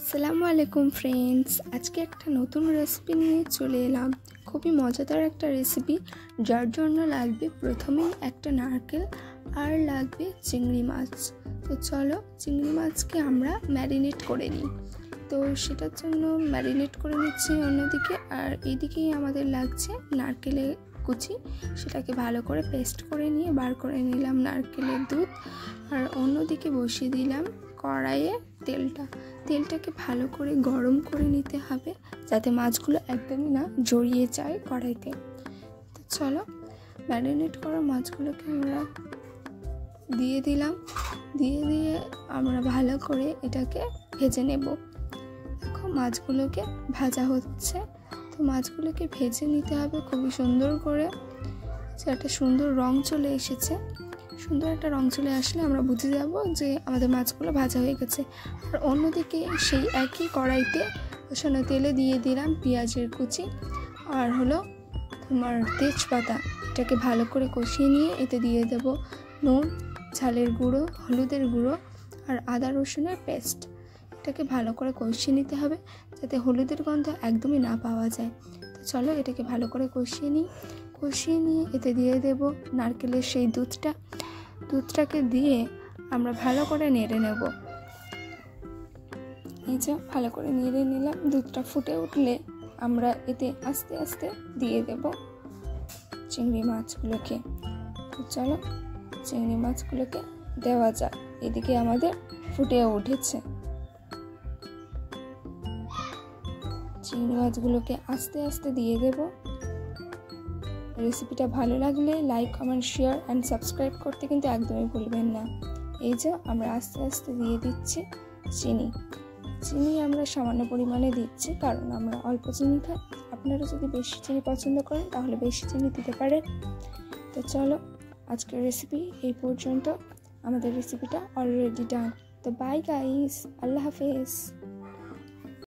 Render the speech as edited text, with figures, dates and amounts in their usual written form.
আসসালামু আলাইকুম ফ্রেন্ডস, আজকে একটা নতুন রেসিপি নিয়ে চলে এলাম। খুবই মজাদার একটা রেসিপি, যার জন্য লাগবে প্রথমেই একটা নারকেল আর লাগবে চিংড়ি মাছ। তো চলো চিংড়ি মাছকে আমরা ম্যারিনেট করে নিই। তো সেটার জন্য ম্যারিনেট করে নিচ্ছি অন্যদিকে, আর এইদিকেই আমাদের লাগছে নারকেলের কুচি। সেটাকে ভালো করে পেস্ট করে নিয়ে বার করে নিলাম নারকেলের দুধ, আর অন্যদিকে বসিয়ে দিলাম কড়াইয়ে তেলটাকে ভালো করে গরম করে নিতে হবে, যাতে মাছগুলো একদমই না জড়িয়ে যায় কড়াইতে। তো চলো ম্যারিনেট করা মাছগুলোকে আমরা দিয়ে দিলাম, দিয়ে আমরা ভালো করে এটাকে ভেজে নেব। দেখো মাছগুলোকে ভাজা হচ্ছে, তো মাছগুলোকে ভেজে নিতে হবে খুবই সুন্দর করে। একটা সুন্দর রং চলে এসেছে, সুন্দর একটা রং চলে আসলে আমরা বুঝে যাব যে আমাদের মাছগুলো ভাজা হয়ে গেছে। আর অন্যদিকে সেই একই কড়াইতে বসানো তেলে দিয়ে দিলাম পেঁয়াজের কুচি আর হলো তোমার তেজপাতা। এটাকে ভালো করে কষিয়ে নিয়ে এতে দিয়ে দেব নুন, ঝালের গুঁড়ো, হলুদের গুঁড়ো আর আদা রসুনের পেস্ট। এটাকে ভালো করে কষিয়ে নিতে হবে যাতে হলুদের গন্ধ একদমই না পাওয়া যায়। তো চলো এটাকে ভালো করে কষিয়ে নিয়ে এতে দিয়ে দেব নারকেলের সেই দুধটাকে দিয়ে আমরা ভালো করে নেড়ে নেব। এই যে ভালো করে নেড়ে নিলাম। দুধটা ফুটে উঠলে আমরা এতে আস্তে আস্তে দিয়ে দেব চিংড়ি মাছগুলোকে। তো চলো চিংড়ি মাছগুলোকে দেওয়া যাক। এদিকে আমাদের ফুটে উঠেছে। চিংড়ি মাছগুলোকে আস্তে আস্তে দিয়ে দেব। রেসিপিটা ভালো লাগলে like, comment, share and subscribe করতে কিন্তু একদমই ভুলবেন না। এই যে আমরা আস্তে আস্তে দিয়ে দিচ্ছি চিনি আমরা সামান্য পরিমাণে দিচ্ছি, কারণ আমরা অল্প চিনি খাই। আপনারা যদি বেশি চিনি পছন্দ করেন তাহলে বেশি চিনি দিতে পারেন। তো চলো আজকের রেসিপি এই পর্যন্ত। আমাদের রেসিপিটা অলরেডি ডান। তো বাই গাইস, আল্লাহ হাফেজ।